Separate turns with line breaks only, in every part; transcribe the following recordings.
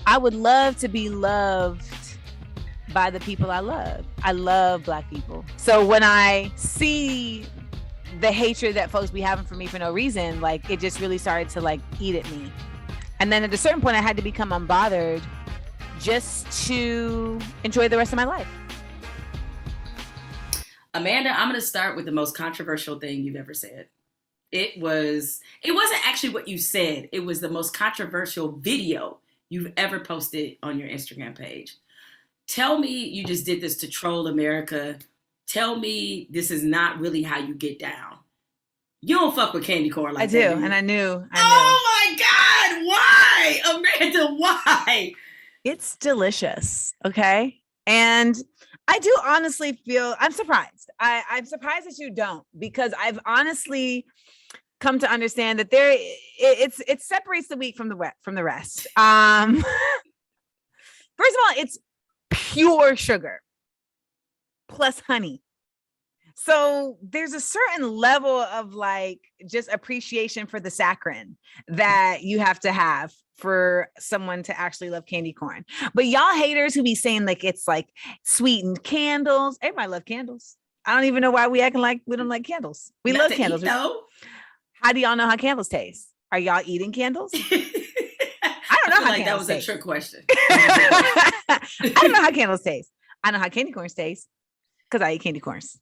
I would love to be loved by the people I love. I love Black people. So when I see the hatred that folks be having for me for no reason, like it just really started to like eat at me. And then at a certain point I had to become unbothered just to enjoy the rest of my life.
Amanda, I'm going to start with the most controversial thing you've ever said. It wasn't actually what you said. It was the most controversial video you've ever posted on your Instagram page. Tell me you just did this to troll America. Tell me this is not really how you get down. You don't fuck with candy corn like
I
that,
do, and I knew.
Oh my God, why? Amanda, why?
It's delicious, okay? And I do honestly feel, I'm surprised. I'm surprised that you don't, because I've honestly come to understand that it separates the wheat from the rest. First of all, it's pure sugar plus honey. So there's a certain level of like just appreciation for the saccharin that you have to have for someone to actually love candy corn. But y'all haters who be saying like it's like sweetened candles. Everybody love candles. I don't even know why we acting like we don't like candles. We love candles. How do y'all know how candles taste? Are y'all eating candles? I don't know how
like that was taste. A trick question.
I don't know how candles taste. I know how candy corns taste because I eat candy corns.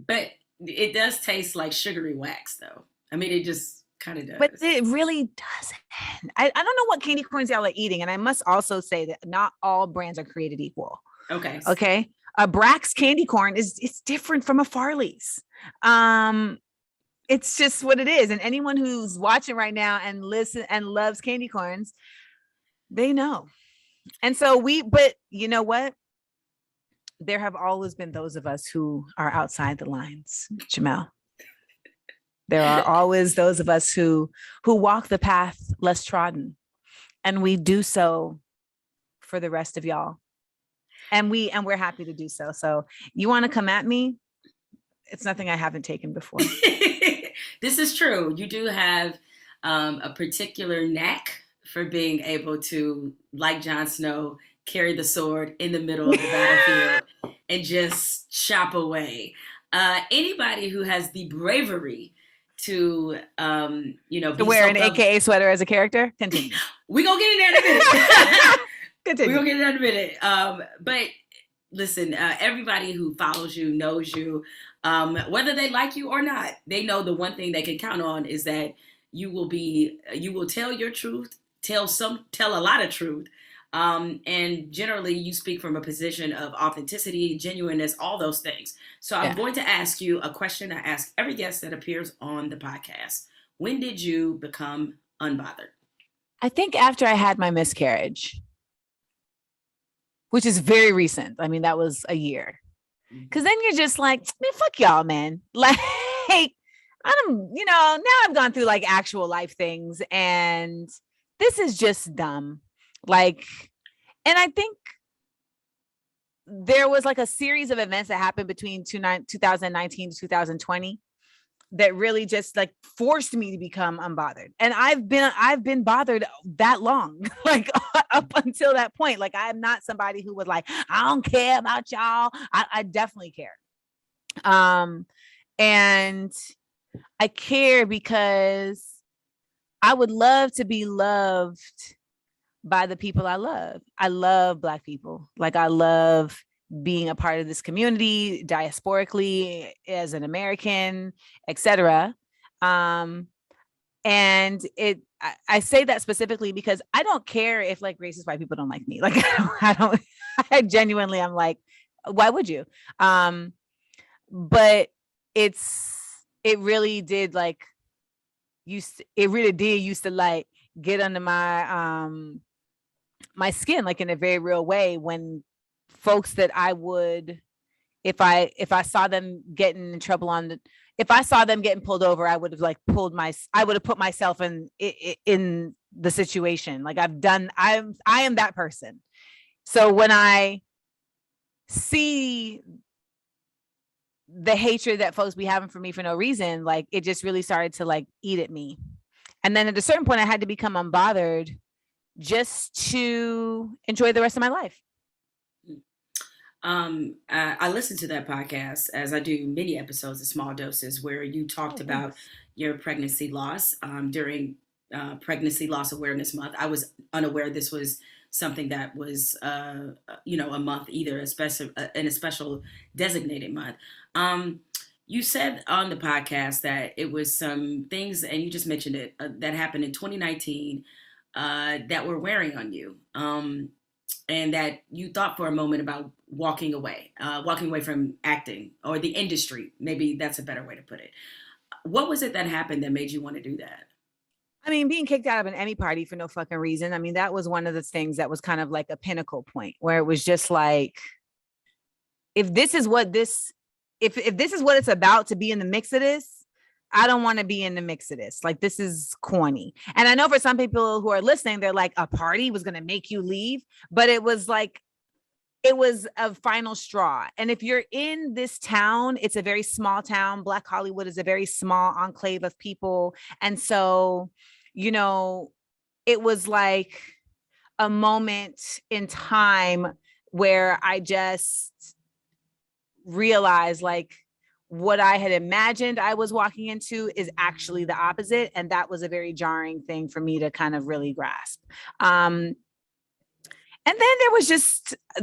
But it does taste like sugary wax, though. I mean, it just kind of does.
But it really doesn't. I don't know what candy corns y'all are eating. And I must also say that not all brands are created equal.
Okay.
Okay. A Brax candy corn it's different from a Farley's. It's just what it is. And anyone who's watching right now and listen and loves candy corns, they know. And so but you know what? There have always been those of us who are outside the lines, Jemele. There are always those of us who walk the path less trodden, and we do so for the rest of y'all. And we're happy to do so. So you want to come at me? It's nothing I haven't taken before.
This is true. You do have a particular knack for being able to, like Jon Snow, carry the sword in the middle of the battlefield and just chop away. Anybody who has the bravery to,
to wear an AKA sweater as a character. Continue.
We're going to get in there in a minute. Continue. We're going to get in there in a minute. But listen, everybody who follows you knows you, whether they like you or not. They know the one thing they can count on is that you will tell your truth, tell a lot of truth. And generally you speak from a position of authenticity, genuineness, all those things. So I'm going to ask you a question I ask every guest that appears on the podcast. When did you become unbothered?
I think after I had my miscarriage, which is very recent. I mean, that was a year. Cause then you're just like, man, fuck y'all, man. Like, now I've gone through like actual life things and this is just dumb. Like, and I think there was like a series of events that happened between 2019 to 2020 that really just like forced me to become unbothered. And I've been bothered that long, like up until that point. Like I'm not somebody who was like, I don't care about y'all. I definitely care. And I care because I would love to be loved by the people I love. I love Black people. Like I love being a part of this community diasporically as an American, etc. And I say that specifically because I don't care if like racist white people don't like me. Like I genuinely, I'm like, why would you? But it really did like used to like get under my skin, like in a very real way, when folks that I would, if I saw them getting in trouble if I saw them getting pulled over, I would have like I would have put myself in the situation. Like I am that person. So when I see the hatred that folks be having for me for no reason, like it just really started to like eat at me. And then at a certain point I had to become unbothered just to enjoy the rest of my life.
I listened to that podcast, as I do many episodes of Small Doses, where you talked about your pregnancy loss during Pregnancy Loss Awareness Month. I was unaware this was something that was, a month either, in a special designated month. You said on the podcast that it was some things, and you just mentioned it, that happened in 2019 that were wearing on you. And that you thought for a moment about walking away from acting or the industry. Maybe that's a better way to put it. What was it that happened that made you want to do that?
I mean, being kicked out of an Emmy party for no fucking reason. I mean, that was one of the things that was kind of like a pinnacle point where it was just like, if this is what it's about to be in the mix of this, I don't want to be in the mix of this. Like, this is corny. And I know for some people who are listening, they're like, a party was going to make you leave. But it was like, it was a final straw. And if you're in this town, it's a very small town. Black Hollywood is a very small enclave of people. And so, it was like a moment in time where I just realized, like, what I had imagined I was walking into is actually the opposite. And that was a very jarring thing for me to kind of really grasp. And then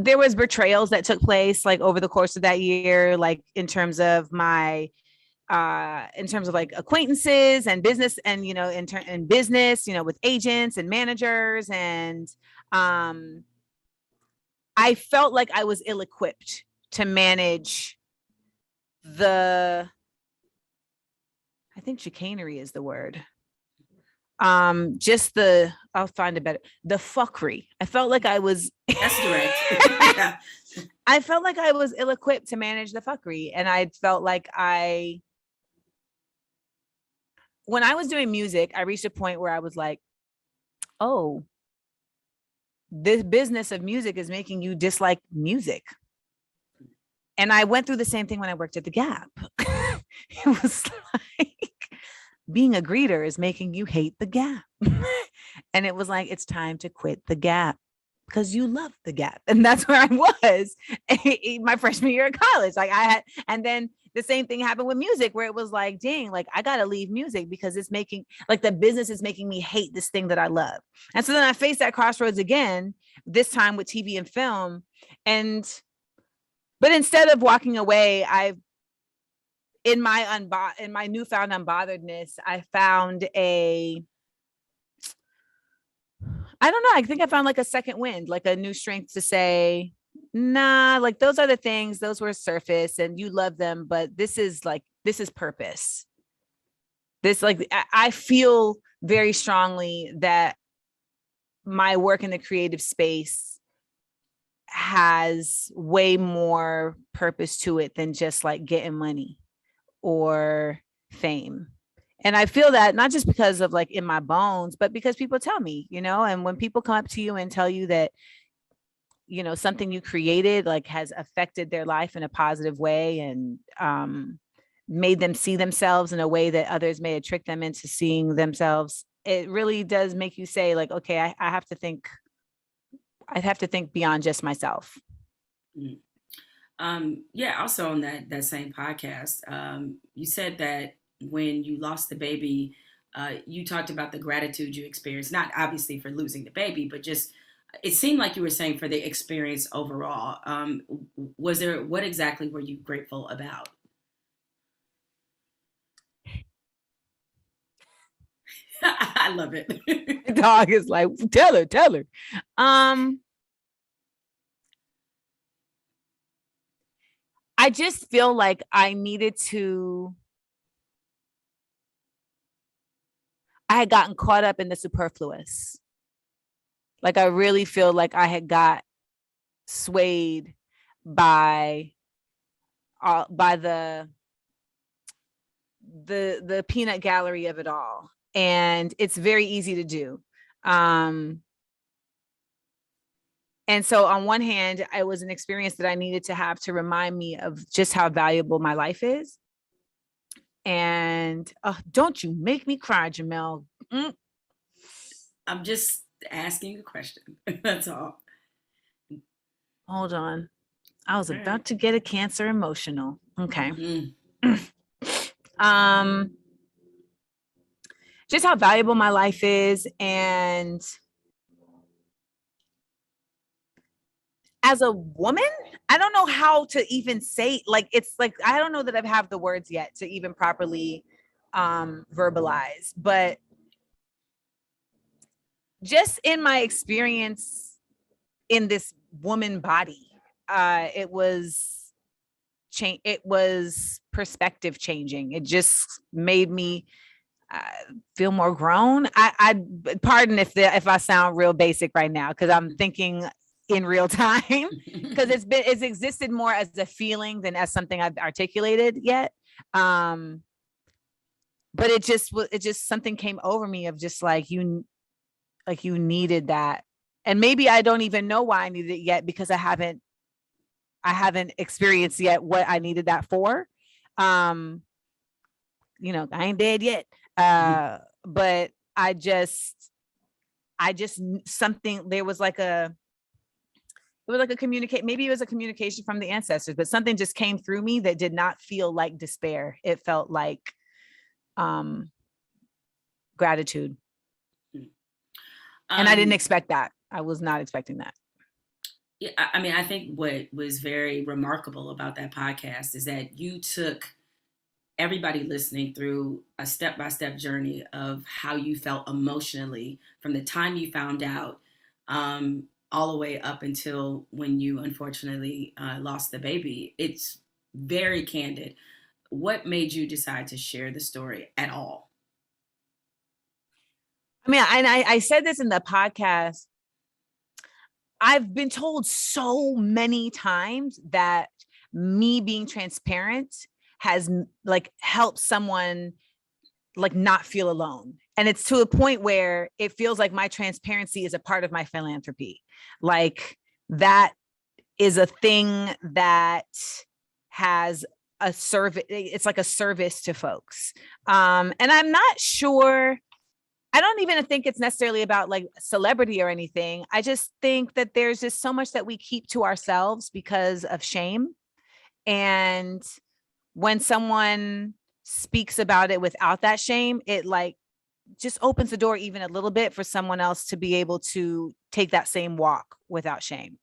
there was betrayals that took place like over the course of that year, like in terms of like acquaintances and business and, in business, with agents and managers. And I felt like I was ill-equipped to manage I think chicanery is the word. I'll find it better. The fuckery. I felt like I was
That's direct. Yeah.
I felt like I was ill-equipped to manage the fuckery. And I felt like when I was doing music, I reached a point where I was like, oh, this business of music is making you dislike music. And I went through the same thing when I worked at the Gap. It was like being a greeter is making you hate the Gap. And it was like, it's time to quit the Gap because you love the Gap. And that's where I was my freshman year of college. And then the same thing happened with music where it was like, dang, like I got to leave music because it's making like the business is making me hate this thing that I love. And so then I faced that crossroads again, this time with TV and film. But instead of walking away, in my newfound unbotheredness, I found I don't know. I think I found like a second wind, like a new strength to say, nah, like those are the things, those were surface and you love them, but this is purpose. I feel very strongly that my work in the creative space has way more purpose to it than just like getting money or fame. And I feel that not just because of like in my bones, but because people tell me, and when people come up to you and tell you that, something you created like has affected their life in a positive way and made them see themselves in a way that others may have tricked them into seeing themselves, it really does make you say like, okay, I have to think beyond just myself.
Also on that same podcast, you said that when you lost the baby, you talked about the gratitude you experienced, not obviously for losing the baby, but just, it seemed like you were saying for the experience overall. What exactly were you grateful about? I love it.
The dog is like, tell her. I just feel like I had gotten caught up in the superfluous. Like, I really feel like I had got swayed by the peanut gallery of it all. And it's very easy to do. And so on one hand, it was an experience that I needed to have to remind me of just how valuable my life is. And don't you make me cry, Jemele.
I'm just asking a question. That's all.
Hold on. I was
All
about
right.
to get a cancer emotional. Okay.
Mm.
um just how valuable my life is, and as a woman, I don't know how to even say, like, it's like I don't know that I have the words yet to even properly verbalize, but just in my experience in this woman body, it was perspective changing. It just made me feel more grown. I pardon if I sound real basic right now, because I'm thinking in real time, because it's existed more as a feeling than as something I've articulated yet. But it just something came over me of just like you needed that. And maybe I don't even know why I needed it yet, because I haven't experienced yet what I needed that for. I ain't dead yet. But I just something, there was like a communicate, maybe it was a communication from the ancestors, but something just came through me that did not feel like despair. It felt like gratitude. And I didn't expect that. I was not expecting that.
Yeah, I mean, I think what was very remarkable about that podcast is that you took everybody listening through a step-by-step journey of how you felt emotionally from the time you found out, all the way up until when you unfortunately lost the baby. It's very candid. What made you decide to share the story at all?
I mean, and I said this in the podcast. I've been told so many times that me being transparent has like helped someone like not feel alone. And it's to a point where it feels like my transparency is a part of my philanthropy. Like that is a thing that has a service. It's like a service to folks. And I'm not sure, I don't even think it's necessarily about like celebrity or anything. I just think that there's just so much that we keep to ourselves because of shame. And when someone speaks about it without that shame, it like just opens the door even a little bit for someone else to be able to take that same walk without shame.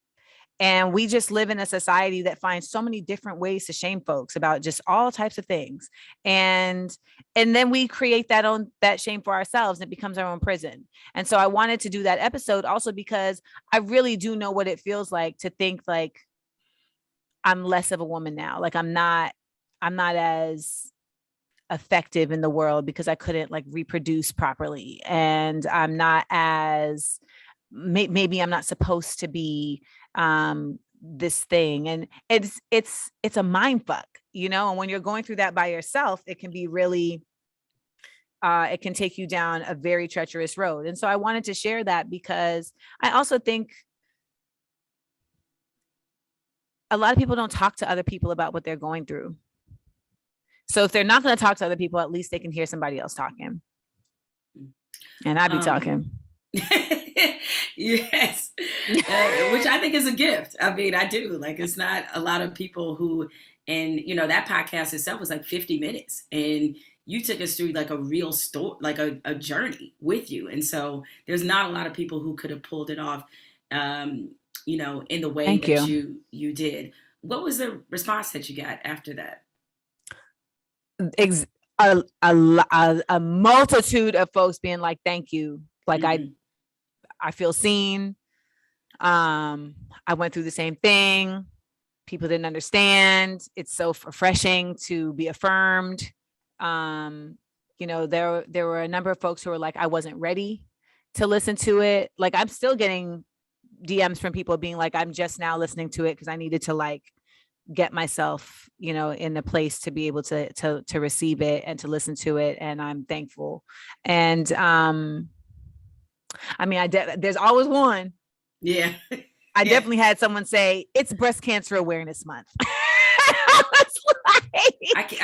And we just live in a society that finds so many different ways to shame folks about just all types of things. And then we create that shame for ourselves, and it becomes our own prison. And so I wanted to do that episode also because I really do know what it feels like to think like I'm less of a woman now. Like I'm not as effective in the world because I couldn't like reproduce properly. And I'm not as, maybe I'm not supposed to be this thing. And it's a mind fuck, and when you're going through that by yourself, it can be really it can take you down a very treacherous road. And so I wanted to share that because I also think a lot of people don't talk to other people about what they're going through. So if they're not going to talk to other people, at least they can hear somebody else talking. And I be talking.
Yes. Which I think is a gift. I mean, I do. Like, it's not a lot of people who, and that podcast itself was like 50 minutes. And you took us through like a real story, like a journey with you. And so there's not a lot of people who could have pulled it off, in the way that you did. What was the response that you got after that?
A multitude of folks being like, thank you. Like, mm-hmm. I feel seen. I went through the same thing. People didn't understand. It's so refreshing to be affirmed. There were a number of folks who were like, I wasn't ready to listen to it. Like, I'm still getting DMs from people being like, I'm just now listening to it because I needed to like get myself, in a place to be able to receive it and to listen to it. And I'm thankful. And I mean, there's always one.
Yeah.
I definitely had someone say it's Breast Cancer Awareness Month. I was like, I can't.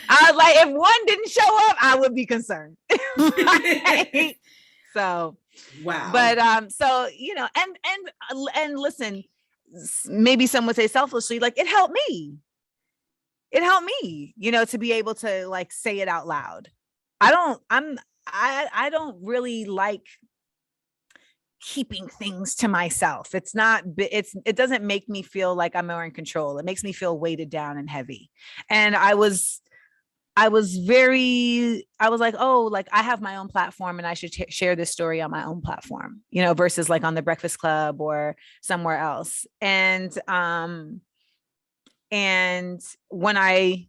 I was like, if one didn't show up, I would be concerned. Like, so,
wow.
But so, and listen, maybe some would say selfishly, like it helped me. It helped me, to be able to like say it out loud. I don't really like keeping things to myself. It doesn't make me feel like I'm more in control. It makes me feel weighted down and heavy. And I was like, oh, like I have my own platform and I should share this story on my own platform, versus like on the Breakfast Club or somewhere else. And when I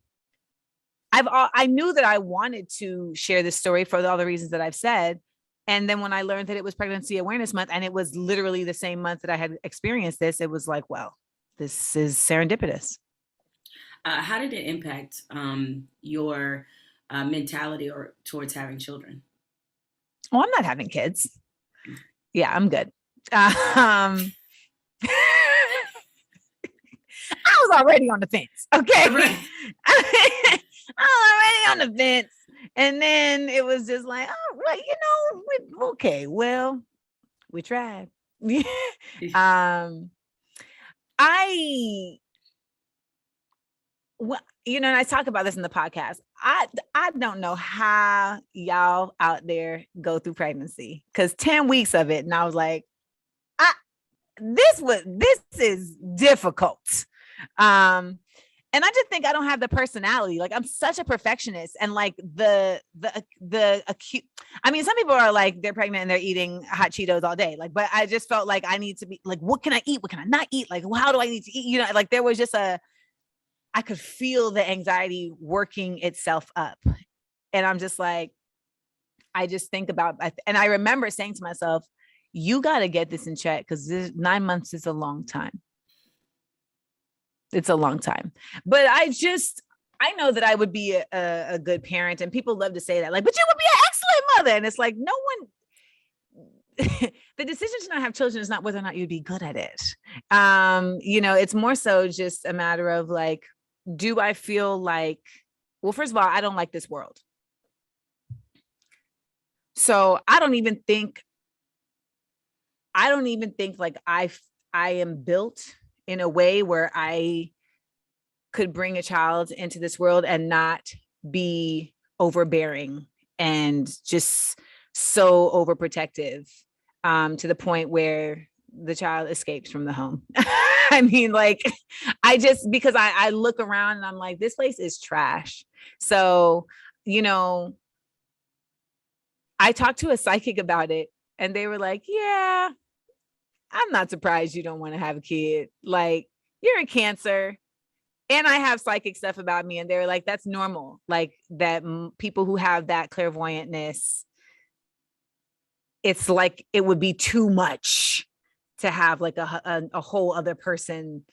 knew that I wanted to share this story for all the reasons that I've said. And then when I learned that it was Pregnancy Awareness Month, and it was literally the same month that I had experienced this, it was like, well, this is serendipitous.
How did it impact your mentality or towards having children?
Oh, I'm not having kids. Yeah, I'm good. I was already on the fence. Okay.
Right.
I was already on the fence. And then it was just like, oh, right, okay, well, we tried. And I talk about this in the podcast. I don't know how y'all out there go through pregnancy, because 10 weeks of it, and I was like, this is difficult. And I just think I don't have the personality. Like I'm such a perfectionist, and like the acute. I mean, some people are like they're pregnant and they're eating hot Cheetos all day. Like, but I just felt like I need to be like, what can I eat? What can I not eat? Like, how do I need to eat? Like there was just I could feel the anxiety working itself up, and I'm just like, I just think about, and I remember saying to myself, you got to get this in check, because 9 months is a long time. It's a long time. But I know that I would be a good parent, and people love to say that, like, but you would be an excellent mother. And it's like, no one, the decision to not have children is not whether or not you'd be good at it. It's more so just a matter of like, do I feel like, well, first of all, I don't like this world. So I don't even think like I am built in a way where I could bring a child into this world and not be overbearing and just so overprotective, to the point where the child escapes from the home. I mean, like, because I look around and I'm like, this place is trash. So, I talked to a psychic about it, and they were like, yeah, I'm not surprised you don't want to have a kid. Like, you're a Cancer. And I have psychic stuff about me. And they were like, that's normal. Like that people who have that clairvoyantness, it's like, it would be too much to have like a whole other person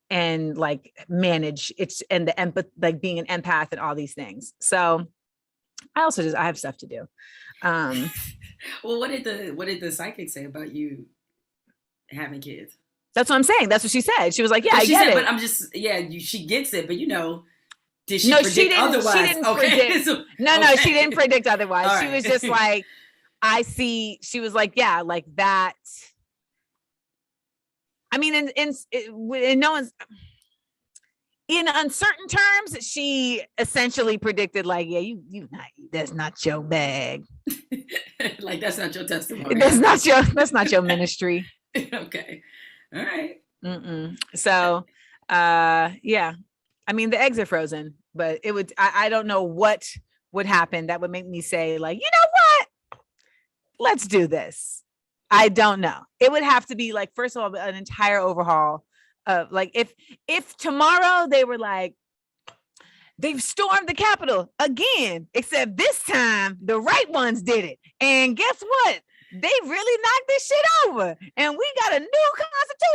and like manage it's, and the empath, like being an empath and all these things. So I have stuff to do.
Well, what did the psychic say about you having kids?
That's what I'm saying. That's what she said. She was like, yeah, I get it.
But I'm just, she gets it. But did she predict otherwise?
She didn't predict. No, she didn't predict otherwise. All she was just like, I see. She was like, yeah, like that. I mean, in no one's, in uncertain terms, she essentially predicted like, yeah, that's not your bag.
Like, that's not your testimony.
That's not your ministry.
Okay. All right.
So, yeah, I mean, the eggs are frozen, but I don't know what would happen that would make me say like, you know what, let's do this. I don't know. It would have to be like, first of all, an entire overhaul of like, if tomorrow they were like, they've stormed the Capitol again, except this time the right ones did it. And guess what? They really knocked this shit over and we got a new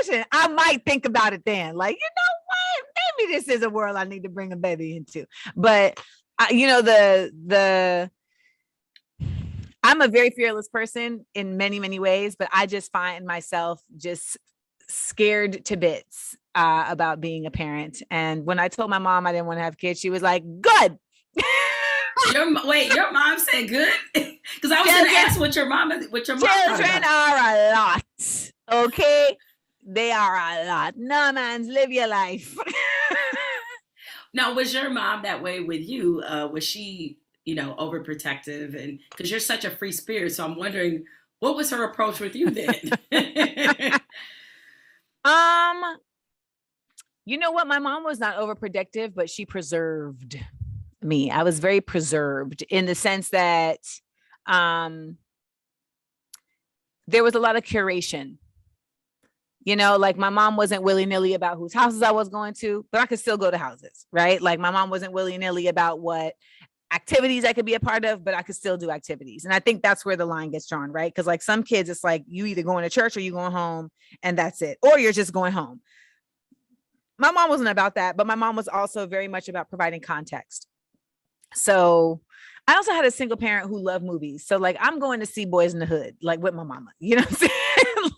constitution. I might think about it then. Like, you know what? Maybe this is a world I need to bring a baby into. But I'm a very fearless person in many, many ways, but I just find myself just scared to bits about being a parent. And when I told my mom I didn't want to have kids, she was like, good.
Your mom said good? Because I was going to ask what your mom
children are a lot. Okay? They are a lot. No, man, live your life.
Now, was your mom that way with you? Was she, overprotective? And because you're such a free spirit, so I'm wondering, what was her approach with you then?
You know what? My mom was not overprotective, but she preserved me. I was very preserved in the sense that there was a lot of curation. Like my mom wasn't willy-nilly about whose houses I was going to, but I could still go to houses, right? Like my mom wasn't willy-nilly about what activities I could be a part of, but I could still do activities. And I think that's where the line gets drawn, right? Because like some kids, it's like you either going to church or you going home and that's it, or you're just going home. My mom wasn't about that, but my mom was also very much about providing context. So I also had a single parent who loved movies. So like I'm going to see Boys in the Hood, like with my mama, you know what I'm saying?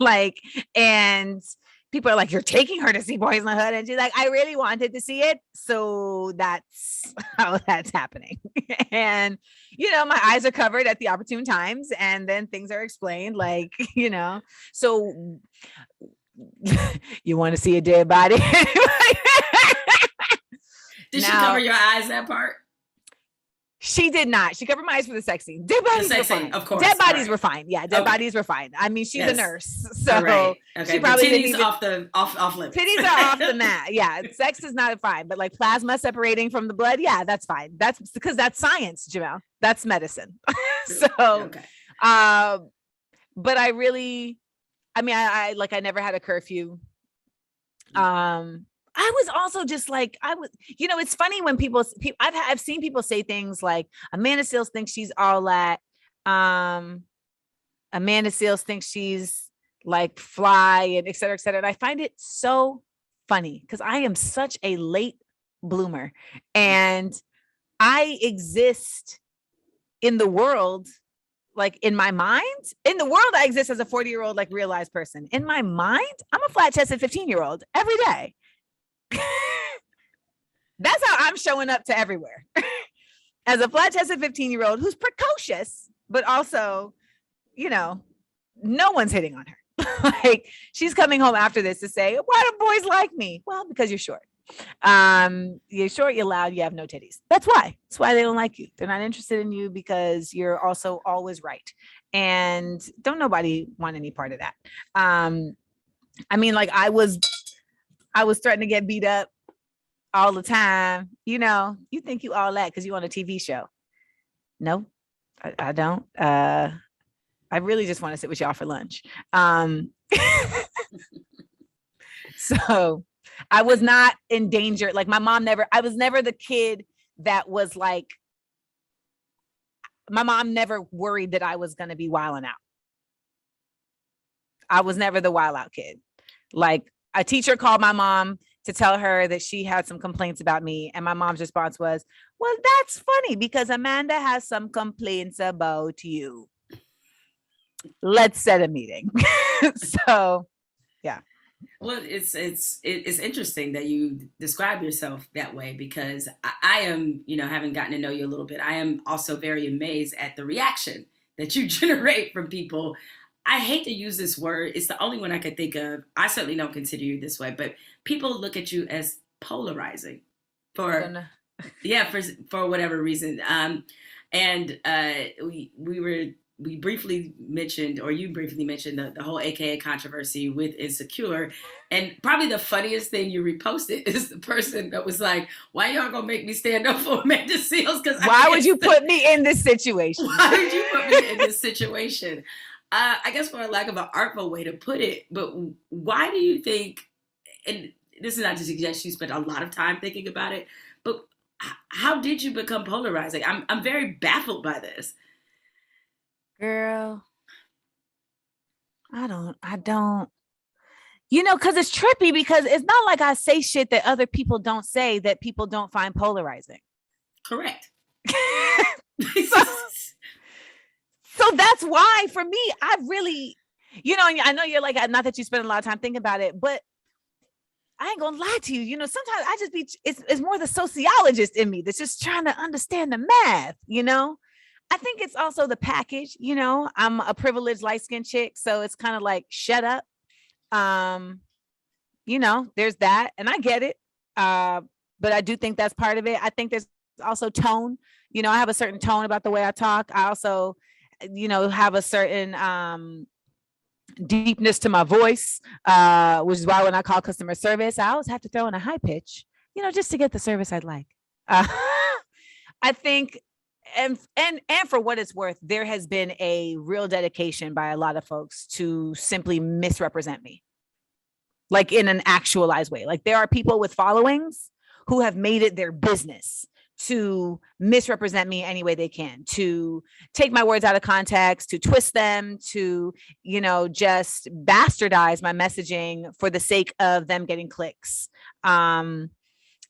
Like, and people are like, you're taking her to see Boys in the Hood. And she's like, I really wanted to see it. So that's how that's happening. And, my eyes are covered at the opportune times. And then things are explained like, so you want to see a dead body?
Did she cover your eyes that part?
She did not. She covered my eyes for the sex scene. Dead bodies were fine.
Of course.
Dead bodies were fine. Yeah, dead bodies were fine. I mean, she's a nurse, so
okay.
She probably
didn't even off limits.
Titties are off the mat. Yeah, sex is not fine, but like plasma separating from the blood, yeah, that's fine. That's because that's science, Jemele. That's medicine. So, but I really, I never had a curfew. I was also just like, it's funny when people I've seen people say things like Amanda Seales thinks she's all that. Amanda Seales thinks she's like fly and et cetera, et cetera. And I find it so funny because I am such a late bloomer and I exist in the world, like in my mind, in the world, I exist as a 40-year-old, like realized person. In my mind, I'm a flat-chested 15-year-old every day. That's how I'm showing up to everywhere as a flat-chested 15-year-old who's precocious, but also, no one's hitting on her. Like she's coming home after this to say, why do boys like me? Well, because you're short. You're short, you're loud, you have no titties. That's why they don't like you. They're not interested in you because you're also always right. And don't nobody want any part of that. Like I was starting to get beat up all the time. You think you all that because you on a TV show. No, I don't. I really just want to sit with y'all for lunch. So I was not in danger. Like my mom I was never the kid that was like, my mom never worried that I was going to be wilding out. I was never the wild out kid. Like a teacher called my mom to tell her that she had some complaints about me. And my mom's response was, well, that's funny because Amanda has some complaints about you. Let's set a meeting. So, yeah.
Well, it's interesting that you describe yourself that way because I am, having gotten to know you a little bit, I am also very amazed at the reaction that you generate from people. I hate to use this word. It's the only one I could think of. I certainly don't consider you this way, but people look at you as polarizing for whatever reason. You briefly mentioned the whole AKA controversy with Insecure. And probably the funniest thing you reposted is the person that was like, why y'all gonna make me stand up for Amanda Seales?
Why would you put me in this situation?
Why would you put me in this situation? I guess for a lack of an artful way to put it, but why do you think, and this is not to suggest you spent a lot of time thinking about it, but how did you become polarizing? I'm very baffled by this.
Girl, I don't, because it's trippy because it's not like I say shit that other people don't say that people don't find polarizing.
Correct.
So that's why for me, I really, I know you're like, not that you spend a lot of time thinking about it, but I ain't gonna lie to you. You know, sometimes I just be, it's more the sociologist in me that's just trying to understand the math, you know? I think it's also the package, you know, I'm a privileged light-skinned chick. So it's kind of like, shut up. Um, you know, there's that. And I get it. But I do think that's part of it. I think there's also tone. You know, I have a certain tone about the way I talk. I also, you know, have a certain deepness to my voice, which is why when I call customer service, I always have to throw in a high pitch, you know, just to get the service I'd like. I think, and for what it's worth, there has been a real dedication by a lot of folks to simply misrepresent me, like in an actualized way. Like there are people with followings who have made it their business to misrepresent me any way they can, to take my words out of context, to twist them, to, you know, just bastardize my messaging for the sake of them getting clicks. And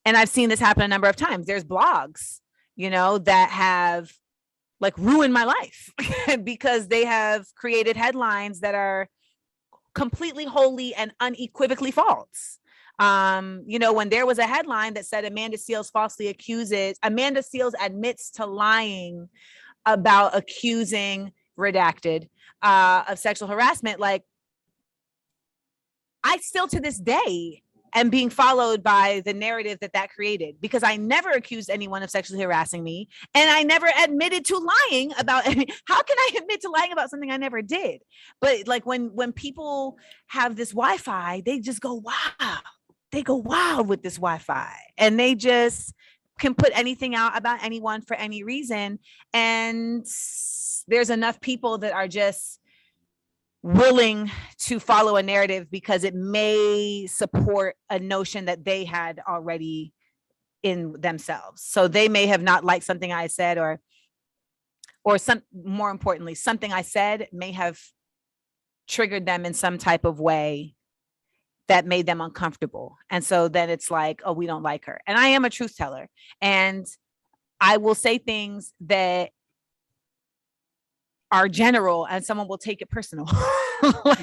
I've seen this happen a number of times. There's blogs, you know, that have like ruined my life because they have created headlines that are completely, wholly, and unequivocally false. You know, when there was a headline that said Amanda Seales admits to lying about accusing redacted of sexual harassment, like I still to this day am being followed by the narrative that created, because I never accused anyone of sexually harassing me, and I never admitted to lying about how can I admit to lying about something I never did? But like when people have this Wi-Fi, they just go wow. They go wild with this Wi-Fi, and they just can put anything out about anyone for any reason. And there's enough people that are just willing to follow a narrative because it may support a notion that they had already in themselves. So they may have not liked something I said, or some, more importantly, something I said may have triggered them in some type of way that made them uncomfortable. And so then it's like, oh, we don't like her. And I am a truth teller, and I will say things that are general and someone will take it personal.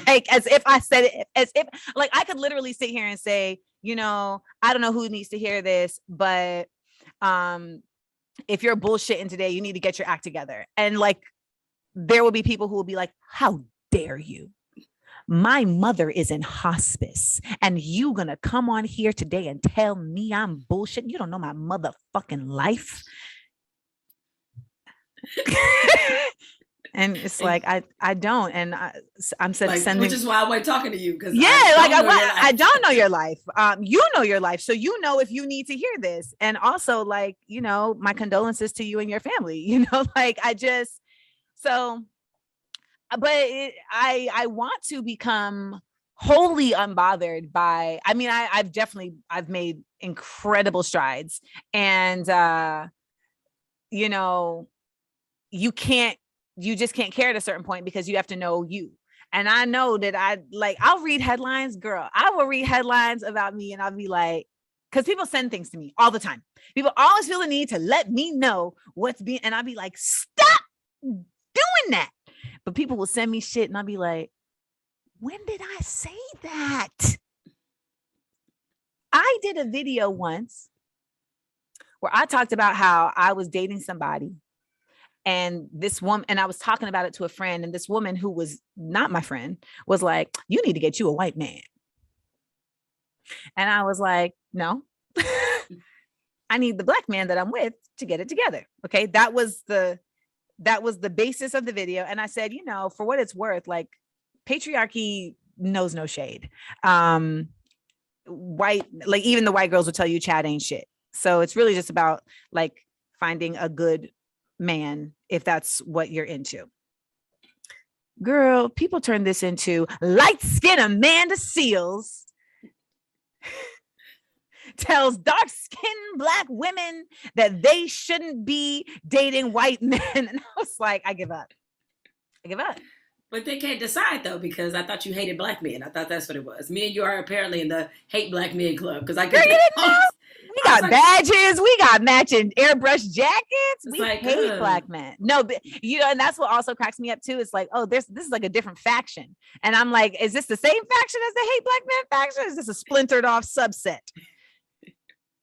Like as if I said it, as if like I could literally sit here and say, you know, I don't know who needs to hear this, but if you're bullshitting today, you need to get your act together. And like there will be people who will be like, how dare you? My mother is in hospice and you gonna come on here today and tell me I'm bullshit? You don't know my motherfucking life. And it's like, I don't. And I'm like, sending,
which is why I wasn't talking to you. Because
I don't know your life. You know your life. So you know if you need to hear this. And also like, you know, my condolences to you and your family, you know, like but I want to become wholly unbothered by, I mean, I've made incredible strides, and, you know, you just can't care at a certain point because you have to know you. And I know that I'll read headlines, girl. I will read headlines about me and I'll be like, because people send things to me all the time. People always feel the need to let me know what's being, and I'll be like, stop doing that. But people will send me shit and I'll be like, when did I say that? I did a video once where I talked about how I was dating somebody, and this woman, and I was talking about it to a friend, and this woman who was not my friend was like, you need to get you a white man. And I was like, no, I need the black man that I'm with to get it together. Okay. That was the basis of the video. And I said, you know, for what it's worth, like patriarchy knows no shade. White, like even the white girls will tell you Chad ain't shit. So it's really just about like finding a good man if that's what you're into. Girl, people turn this into light skin Amanda Seales tells dark-skinned black women that they shouldn't be dating white men. And I was like, I give up.
But they can't decide though, because I thought you hated black men. I thought that's what it was. Me and you are apparently in the hate black men club, because I could.
We got badges. We got matching airbrush jackets. We
like,
hate black men. No, but and that's what also cracks me up too. It's like, oh, this is like a different faction. And I'm like, is this the same faction as the hate black men faction? Or is this a splintered off subset?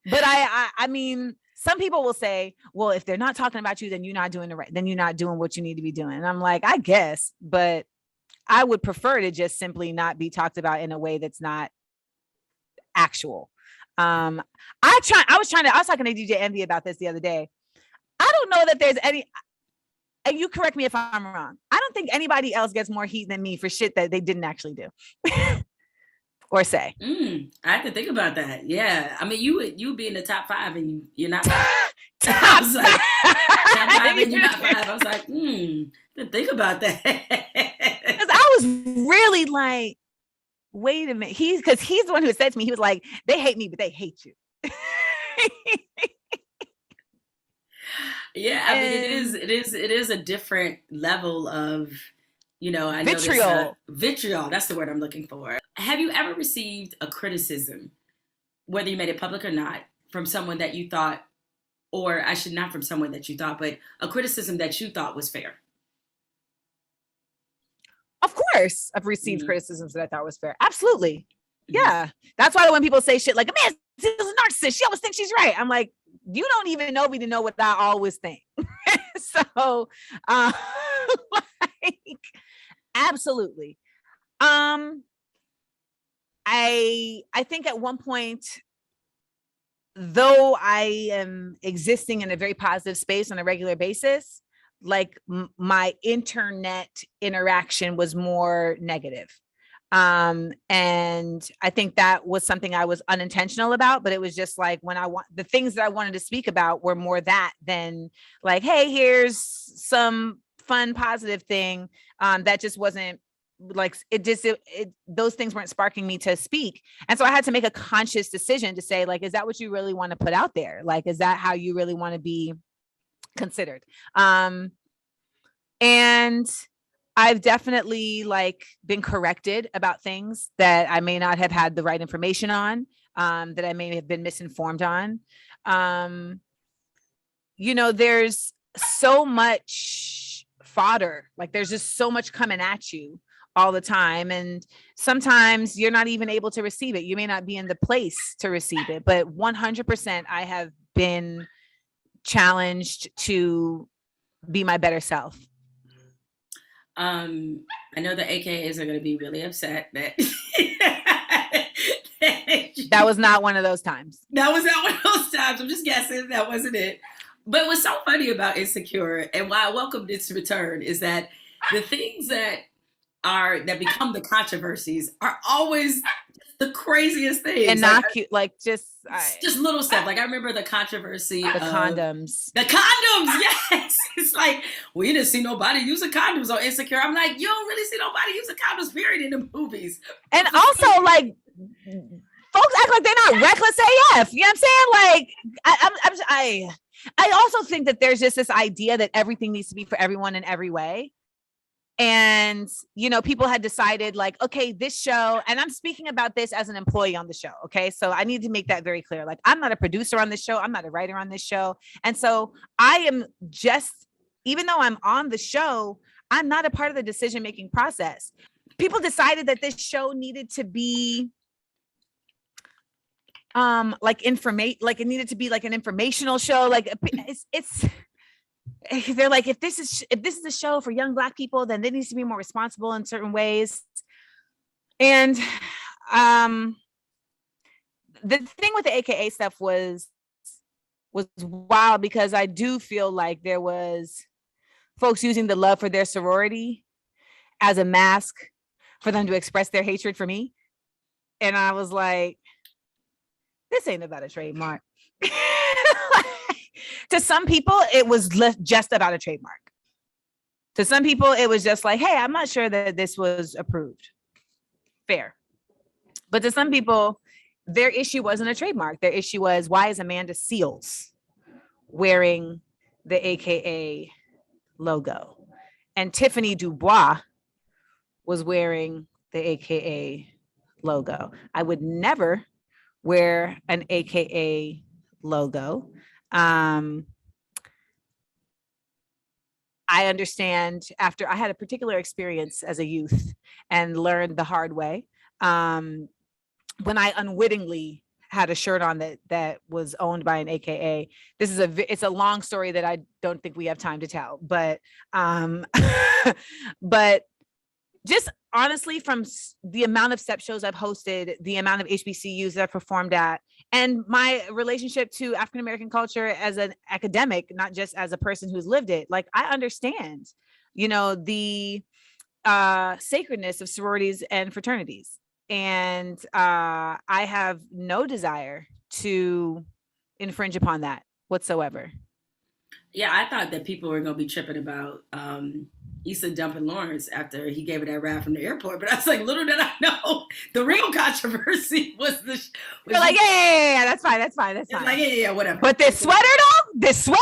But I mean, some people will say, well, if they're not talking about you, then you're not doing then you're not doing what you need to be doing. And I'm like, I guess, but I would prefer to just simply not be talked about in a way that's not actual. I was talking to DJ Envy about this the other day. I don't know that there's any, and you correct me if I'm wrong. I don't think anybody else gets more heat than me for shit that they didn't actually do or say.
I have to think about that. Yeah. I mean, you be in the top 5 and you're not 5.
Top 5
and you're not 5. I was like, to think about that.
Because I was really like, wait a minute. He's the one who said to me, he was like, they hate me, but they hate you.
Yeah, I mean, it is a different level of, I
vitriol.
Vitriol, that's the word I'm looking for. Have you ever received a criticism, whether you made it public or not, from someone that you thought, or I should not from someone that you thought, but a criticism that you thought was fair?
Of course, I've received criticisms that I thought was fair. Absolutely. Yeah. That's why when people say shit like, man, she's a narcissist, she always thinks she's right. I'm like, you don't even know me to know what I always think. So, like, absolutely. I think at one point, though I am existing in a very positive space on a regular basis, like my internet interaction was more negative. And I think that was something I was unintentional about, but it was just like when the things that I wanted to speak about were more that than like, hey, here's some fun, positive thing. That just wasn't like, those things weren't sparking me to speak. And so I had to make a conscious decision to say, like, is that what you really want to put out there? Like, is that how you really want to be considered? And I've definitely like been corrected about things that I may not have had the right information on, that I may have been misinformed on. There's so much fodder, like there's just so much coming at you all the time. And sometimes you're not even able to receive it. You may not be in the place to receive it, but 100% I have been challenged to be my better self.
I know the AKAs are going to be really upset that
that was not one of those times.
That was not one of those times. I'm just guessing that wasn't it. But what's so funny about Insecure and why I welcomed its return is that the things that become the controversies are always the craziest things.
And not cute, like just
little stuff. Like I remember the controversy of
condoms.
The condoms, yes. It's like, we didn't see nobody using condoms on Insecure. I'm like, you don't really see nobody using condoms, period, in the movies.
And also, like, folks act like they're not reckless AF. You know what I'm saying? Like, I also think that there's just this idea that everything needs to be for everyone in every way. And, people had decided like, okay, this show, and I'm speaking about this as an employee on the show. Okay. So I need to make that very clear. Like, I'm not a producer on this show. I'm not a writer on this show. And so I am just, even though I'm on the show, I'm not a part of the decision-making process. People decided that this show needed to be like it needed to be like an informational show. Like it's they're like, if this is a show for young Black people, then it needs to be more responsible in certain ways. And the thing with the AKA stuff was wild, because I do feel like there was folks using the love for their sorority as a mask for them to express their hatred for me. And I was like, this ain't about a trademark. To some people, it was just about a trademark. To some people, it was just like, hey, I'm not sure that this was approved. Fair. But to some people, their issue wasn't a trademark. Their issue was, why is Amanda Seales wearing the AKA logo? And Tiffany Dubois was wearing the AKA logo. I would never wear an AKA logo. I understand after I had a particular experience as a youth and learned the hard way. When I unwittingly had a shirt on that was owned by an AKA. It's a long story that I don't think we have time to tell, but but just honestly, from the amount of step shows I've hosted, the amount of HBCUs that I've performed at, and my relationship to African American culture as an academic, not just as a person who's lived it, like I understand, the sacredness of sororities and fraternities. And I have no desire to infringe upon that whatsoever.
Yeah, I thought that people were going to be tripping about Issa dumping Lawrence after he gave her that ride from the airport. But I was like, little did I know, the real controversy was the.
You're like, yeah, that's fine. That's fine.
Like, yeah, whatever.
But this sweater, though,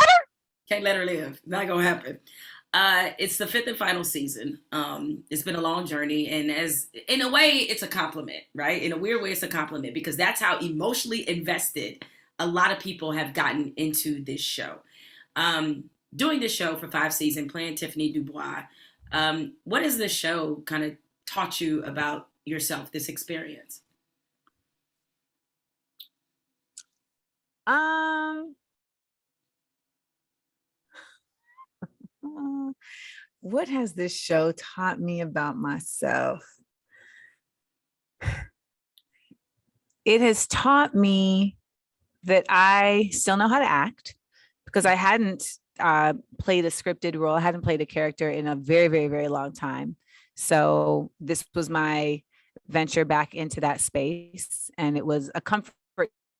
can't let her live. Not going to happen. It's the 5th and final season. It's been a long journey, and in a way, it's a compliment, right? In a weird way, it's a compliment because that's how emotionally invested a lot of people have gotten into this show. Doing this show for 5 seasons, playing Tiffany Dubois, what has this show kind of taught you about yourself, this experience?
What has this show taught me about myself? It has taught me that I still know how to act, because I hadn't played a scripted role. I hadn't played a character in a very, very, very long time. So this was my venture back into that space. And it was a comfort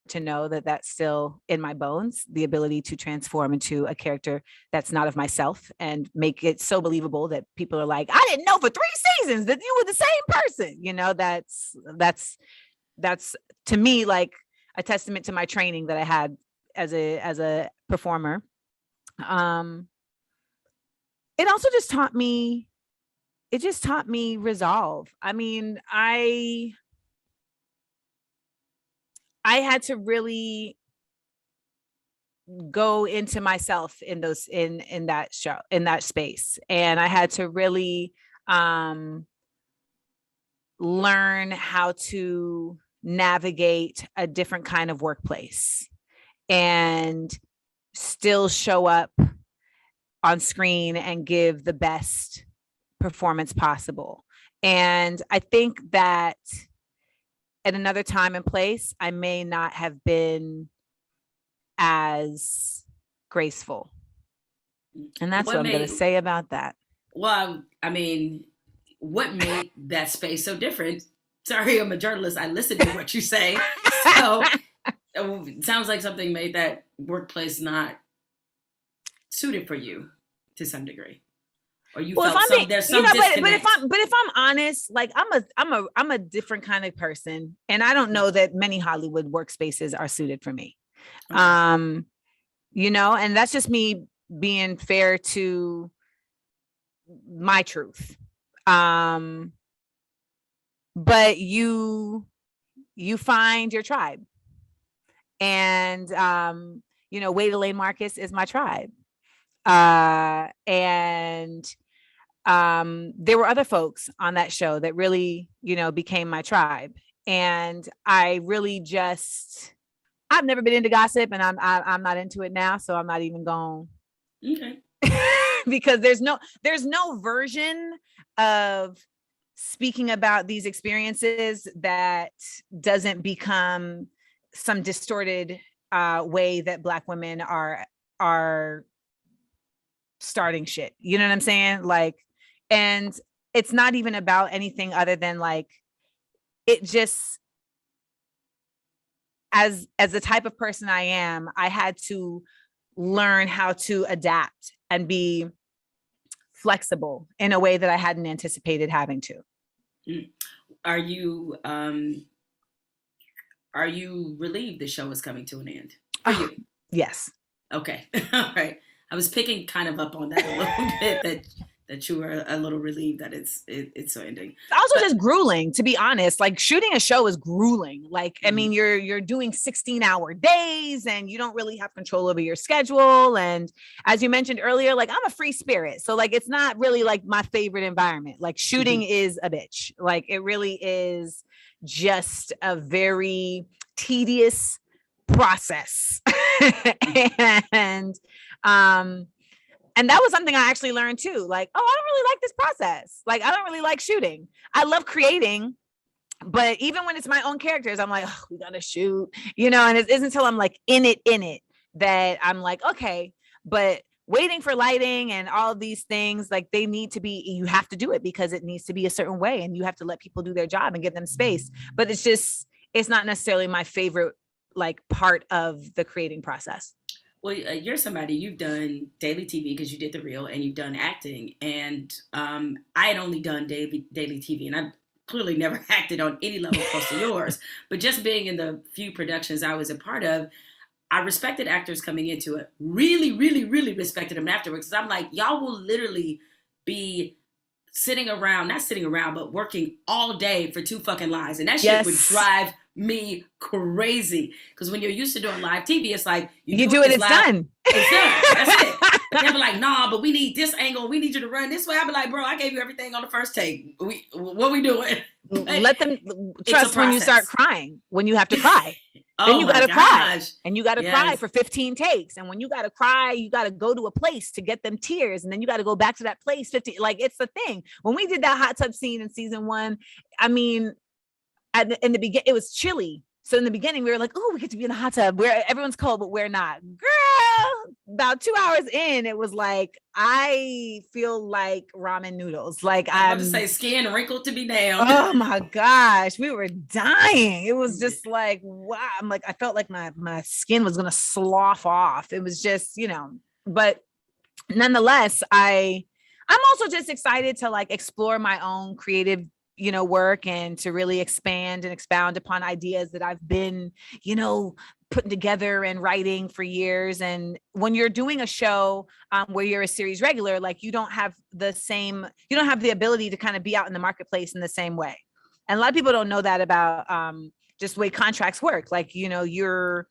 to know that that's still in my bones, the ability to transform into a character that's not of myself and make it so believable that people are like, I didn't know for 3 seasons that you were the same person. That's to me like a testament to my training that I had as a performer. It also just taught me resolve. I mean, I had to really go into myself in that show, in that space. And I had to really learn how to navigate a different kind of workplace and still show up on screen and give the best performance possible. And I think that at another time and place, I may not have been as graceful. And that's what I'm going to say about that.
Well, I mean, what made that space so different? Sorry, I'm a journalist. I listen to what you say. So it sounds like something made that workplace not suited for you to some degree. Or you felt there's some disconnect.
But if I'm honest, like I'm a different kind of person, and I don't know that many Hollywood workspaces are suited for me. Okay. And that's just me being fair to my truth. But you find your tribe, and Wade Elaine Marcus is my tribe. And there were other folks on that show that really, became my tribe. And I really I've never been into gossip, and I'm not into it now. So I'm not even going.
Okay.
Because there's no version of speaking about these experiences that doesn't become some distorted way that Black women are starting shit. You know what I'm saying? Like, and it's not even about anything other than like, it just, as the type of person I am, I had to learn how to adapt and be flexible in a way that I hadn't anticipated having to.
Are you relieved the show is coming to an end? Are you?
Yes.
Okay. All right. I was picking kind of up on that a little bit, that you were a little relieved that it's ending.
Also, just grueling, to be honest. Like shooting a show is grueling. Like, I mean, you're doing 16-hour days and you don't really have control over your schedule. And as you mentioned earlier, like I'm a free spirit. So like, it's not really like my favorite environment. Like shooting is a bitch. Like it really is just a very tedious process. And that was something I actually learned too. Like, oh, I don't really like this process. Like, I don't really like shooting. I love creating, but even when it's my own characters, I'm like, oh, we gotta shoot, and it isn't until I'm like in it that I'm like, okay, but waiting for lighting and all of these things, like they need to be, you have to do it because it needs to be a certain way and you have to let people do their job and give them space. But it's not necessarily my favorite like part of the creating process.
Well, you're somebody, you've done daily TV because you did The Real and you've done acting. And I had only done daily TV and I've clearly never acted on any level close to yours. But just being in the few productions I was a part of, I respected actors coming into it. Really, really, really respected them afterwards. Because I'm like, y'all will literally be not sitting around, but working all day for 2 fucking lines. And that shit would drive me crazy. Because when you're used to doing live TV, it's like
you do it, it's done.
It's done. That's it. They'll be like, nah, but we need this angle. We need you to run this way. I'll be like, bro, I gave you everything on the first take. What we doing?
Let them trust when you start crying, when you have to cry. Then you got to cry and you got to cry for 15 takes. And when you got to cry, you got to go to a place to get them tears. And then you got to go back to that place 15. Like it's the thing. When we did that hot tub scene in season 1, I mean, in the beginning, it was chilly. So in the beginning, we were like, oh, we get to be in a hot tub where everyone's cold, but we're not. Girl, about 2 hours in, it was like, I feel like ramen noodles. Like
I'm about to say skin wrinkled to be damned.
Oh my gosh, we were dying. It was just like, wow. I'm like, I felt like my skin was going to slough off. It was just, but nonetheless, I'm also just excited to like explore my own creative work and to really expand and expound upon ideas that I've been, putting together and writing for years. And when you're doing a show where you're a series regular, like you don't have the ability to kind of be out in the marketplace in the same way. And a lot of people don't know that about just the way contracts work. Like, you're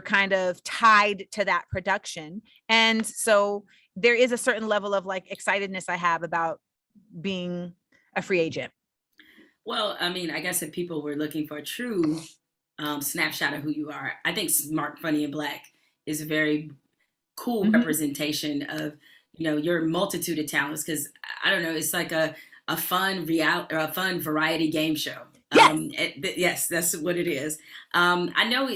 kind of tied to that production. And so there is a certain level of like excitedness I have about being a free agent.
Well, I mean, I guess if people were looking for a true snapshot of who you are, I think Smart, Funny, and Black is a very cool representation of, your multitude of talents. Because I don't know, it's like a fun variety game show.
Yes,
yes, that's what it is. I know.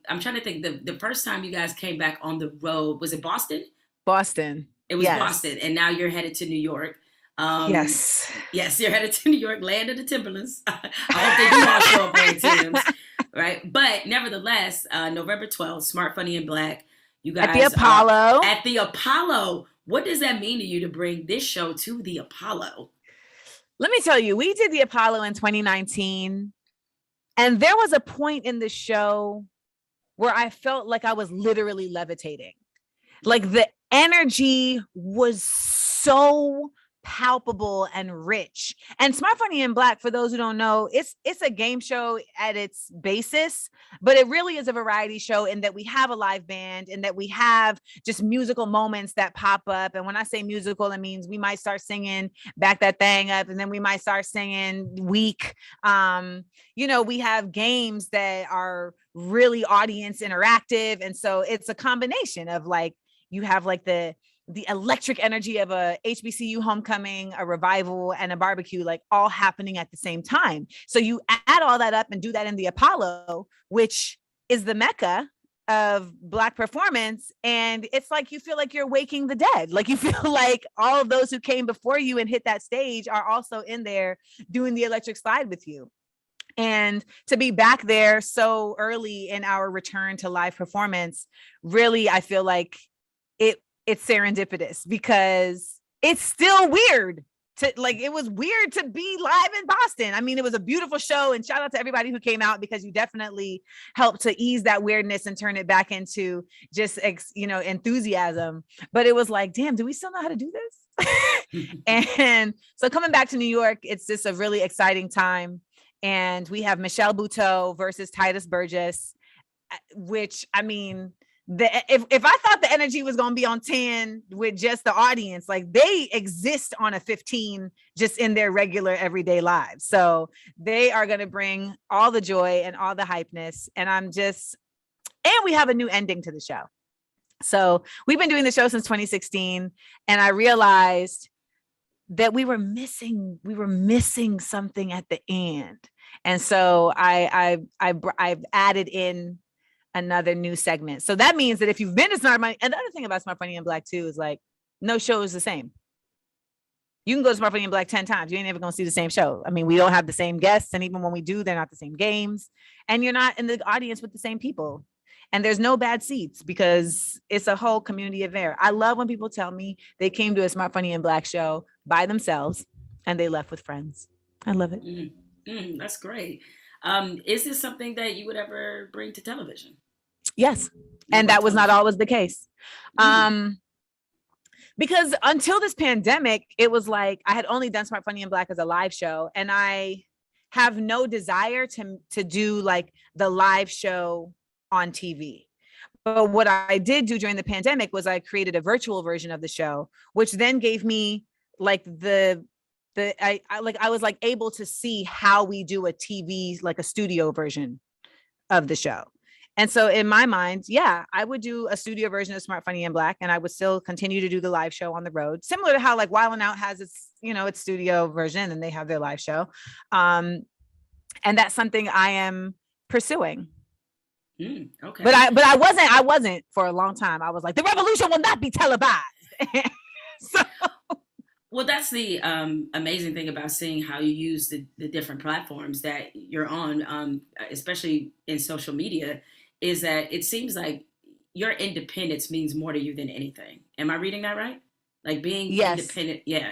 I'm trying to think. The first time you guys came back on the road, was it Boston?
Boston.
It was Boston, and now you're headed to New York.
Yes,
you're headed to New York, land of the Timberlands. I hope they do all show up wearing Timbs, right? But nevertheless, November 12th, Smart, Funny, and Black. You guys
at the Apollo.
At the Apollo. What does that mean to you to bring this show to the Apollo?
Let me tell you, we did the Apollo in 2019, and there was a point in the show where I felt like I was literally levitating. Like the energy was so palpable and rich. And Smart, Funny, and Black, for those who don't know, it's a game show at its basis, but it really is a variety show in that we have a live band and that we have just musical moments that pop up. And when I say musical, it means we might start singing Back That Thing Up, and then we might start singing Weak. We have games that are really audience interactive. And so it's a combination of like, you have like the electric energy of a HBCU homecoming, a revival, and a barbecue, like all happening at the same time. So you add all that up and do that in the Apollo, which is the mecca of Black performance. And it's like, you feel like you're waking the dead. Like you feel like all of those who came before you and hit that stage are also in there doing the electric slide with you. And to be back there so early in our return to live performance, really, I feel like it's serendipitous because it's still weird it was weird to be live in Boston. I mean, it was a beautiful show, and shout out to everybody who came out because you definitely helped to ease that weirdness and turn it back into just, enthusiasm. But it was like, damn, do we still know how to do this? And so coming back to New York, it's just a really exciting time. And we have Michelle Buteau versus Titus Burgess, which, I mean, if I thought the energy was going to be on 10 with just the audience, like they exist on a 15 just in their regular everyday lives. So they are going to bring all the joy and all the hypeness. And we have a new ending to the show. So we've been doing the show since 2016, and I realized that we were missing something at the end. And so I've added in another new segment. So that means that if you've been to Smart Money, and the other thing about Smart Funny and Black too is like no show is the same. You can go to Smart Funny and Black 10 times. You ain't ever gonna see the same show. I mean, we don't have the same guests, and even when we do, they're not the same games, and you're not in the audience with the same people. And there's no bad seats because it's a whole community affair. I love when people tell me they came to a Smart Funny and Black show by themselves and they left with friends. I love it.
That's great. Is this something that you would ever bring to television?
Yes. And that was not always the case. Because until this pandemic, it was like I had only done Smart Funny and Black as a live show, and I have no desire to do like the live show on TV. But what I did do during the pandemic was I created a virtual version of the show, which then gave me like I was like able to see how we do a TV, like a studio version of the show. And so in my mind, yeah, I would do a studio version of Smart Funny and Black, and I would still continue to do the live show on the road, similar to how like Wild 'N Out has its, its studio version and they have their live show. And that's something I am pursuing.
Okay.
But I wasn't for a long time. I was like, the revolution will not be televised. So.
Well, that's the amazing thing about seeing how you use the different platforms that you're on, especially in social media, is that it seems like your independence means more to you than anything. Am I reading that right? Like being independent, yeah.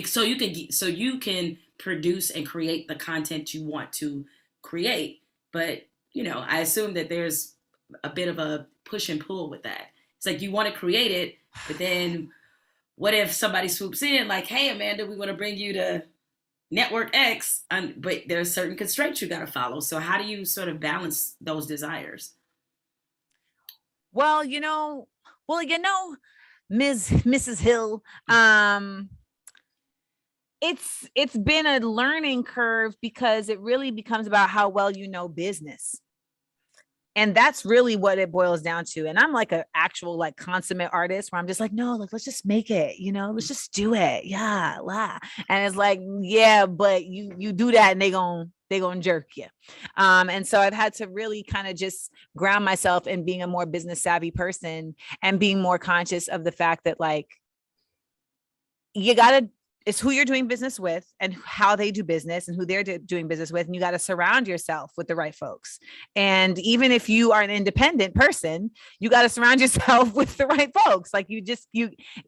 So you can produce and create the content you want to create, but I assume that there's a bit of a push and pull with that. It's like you want to create it, but then what if somebody swoops in like, hey, Amanda, we want to bring you to Network X, but there's certain constraints you got to follow. So how do you sort of balance those desires?
Well, Mrs. Hill, it's been a learning curve because it really becomes about how well you know business. And that's really what it boils down to. And I'm like an actual like consummate artist where I'm just like, no, like, let's just make it, let's just do it. Yeah. Blah. And it's like, yeah, but you do that and they gonna jerk you. And so I've had to really kind of just ground myself in being a more business savvy person and being more conscious of the fact that like, it's who you're doing business with and how they do business and who they're doing business with. And you got to surround yourself with the right folks. And even if you are an independent person, you got to surround yourself with the right folks. Like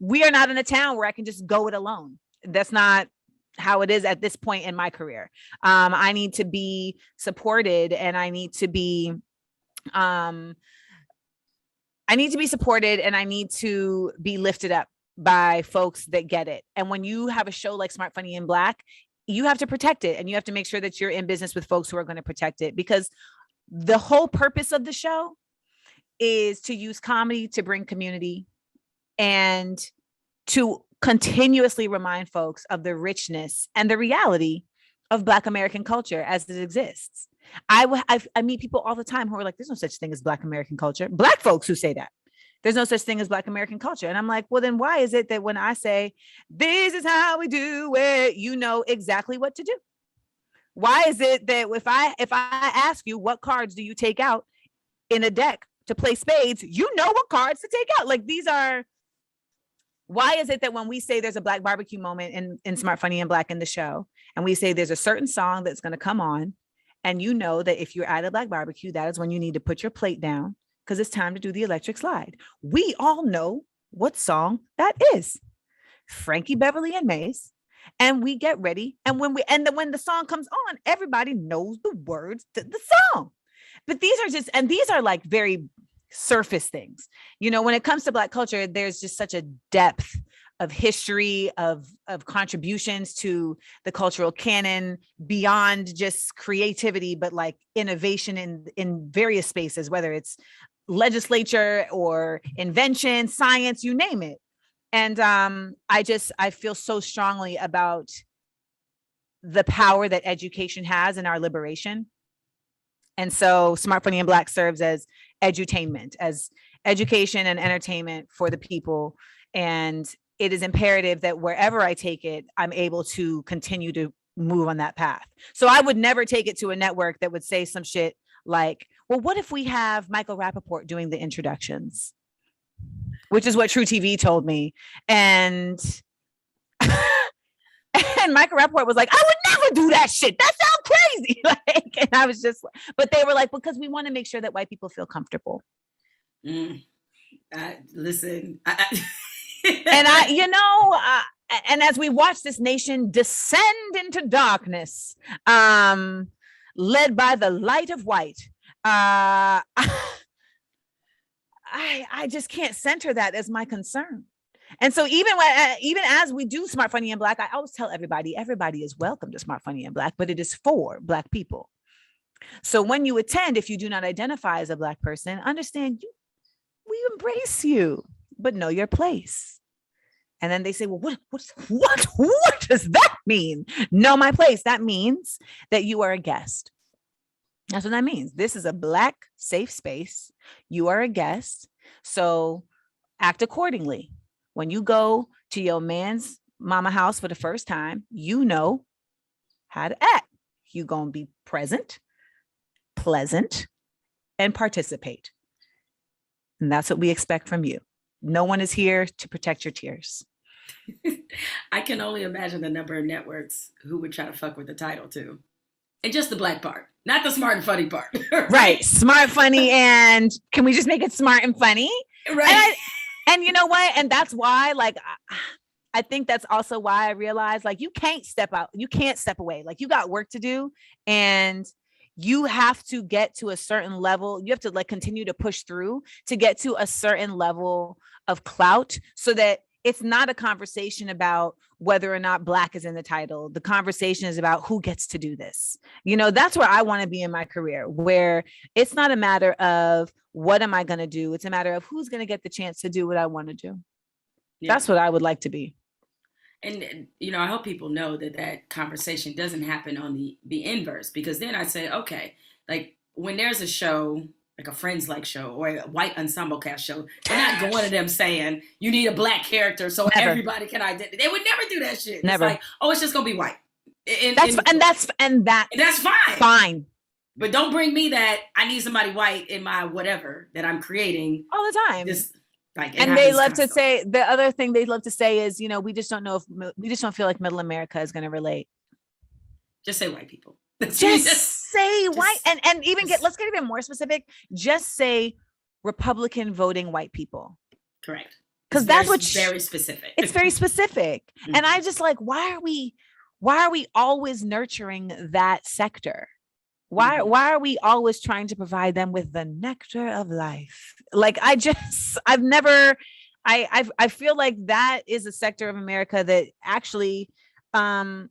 we are not in a town where I can just go it alone. That's not how it is at this point in my career. I need to be supported and I need to be supported and I need to be lifted up by folks that get it. And when you have a show like Smart Funny and Black, you have to protect it and you have to make sure that you're in business with folks who are going to protect it, because the whole purpose of the show is to use comedy to bring community and to continuously remind folks of the richness and the reality of Black American culture as it exists. I meet people all the time who are like, there's no such thing as Black American culture. Black folks who say that. There's no such thing as Black American culture. And I'm like, well, then why is it that when I say, this is how we do it, you know exactly what to do? Why is it that if I ask you, what cards do you take out in a deck to play spades, you know what cards to take out? Like why is it that when we say there's a Black barbecue moment in Smart Funny and Black in the show, and we say there's a certain song that's going to come on, and you know that if you're at a Black barbecue, that is when you need to put your plate down, because it's time to do the electric slide. We all know what song that is. Frankie Beverly and Maze. And we get ready. And when the song comes on, everybody knows the words to the song. But these are like very surface things. When it comes to Black culture, there's just such a depth history, of contributions to the cultural canon beyond just creativity, but like innovation in various spaces, whether it's legislature or invention, science, you name it. And I feel so strongly about the power that education has in our liberation. And so Smart, Funny, and Black serves as edutainment, as education and entertainment for the people. And it is imperative that wherever I take it, I'm able to continue to move on that path. So I would never take it to a network that would say some shit like, well, what if we have Michael Rappaport doing the introductions? Which is what True TV told me. And and Michael Rappaport was like, I would never do that shit. That sounds crazy. Like, and I was just, but they were like, because we want to make sure that white people feel comfortable.
Listen.
And and as we watch this nation descend into darkness, led by the light of white, I just can't center that as my concern. And so even as we do Smart, Funny, and Black, I always tell everybody is welcome to Smart, Funny, and Black, but it is for Black people. So when you attend, if you do not identify as a Black person, understand we embrace you, but know your place. And then they say, well, what does that mean? Know my place. That means that you are a guest. That's what that means. This is a Black safe space. You are a guest. So act accordingly. When you go to your man's mama house for the first time, you know how to act. You're going to be present, pleasant, and participate. And that's what we expect from you. No one is here to protect your tears.
I can only imagine the number of networks who would try to fuck with the title too. And just the Black part, not the smart and funny part.
Right. Smart, funny, and can we just make it smart and funny?
Right.
And you know what? And that's why, like, I think that's also why I realized, like, you can't step out. You can't step away. Like, you got work to do. And you have to get to a certain level. You have to like continue to push through to get to a certain level of clout so that it's not a conversation about whether or not Black is in the title. The conversation is about who gets to do this. You know, that's where I want to be in my career, where it's not a matter of what am I going to do? It's a matter of who's going to get the chance to do what I want to do. Yeah. That's what I would like to be.
And, you know, I hope people know that conversation doesn't happen on the inverse, because then I say, okay, like when there's a show, like a Friends like show or a white ensemble cast show, they're not going to them saying you need a Black character so never. Everybody can identify. They would never do that shit. Never. It's like, oh, it's just going to be white.
That's fine.
Fine. But don't bring me that I need somebody white in my whatever that I'm creating
all the time.
Just, like,
and they love to say, the other thing they love to say is, you know, we just don't feel like middle America is going to relate.
Just say white people.
Just say white. And even let's get even more specific. Just say Republican voting white people.
Correct.
Because that's
very specific.
It's very specific. Mm-hmm. And I just like, why are we always nurturing that sector? Why are we always trying to provide them with the nectar of life? Like, I feel like that is a sector of America that actually I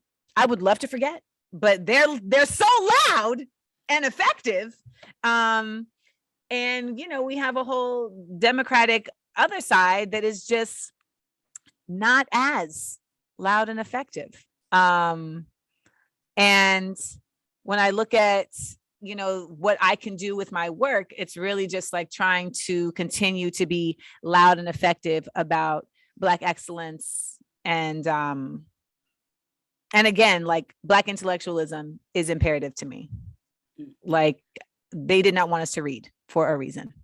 would love to forget, but they're so loud and effective. And, you know, we have a whole Democratic other side that is just not as loud and effective. And when I look at, you know, what I can do with my work, it's really just like trying to continue to be loud and effective about Black excellence. And again, like Black intellectualism is imperative to me. Like, they did not want us to read for a reason.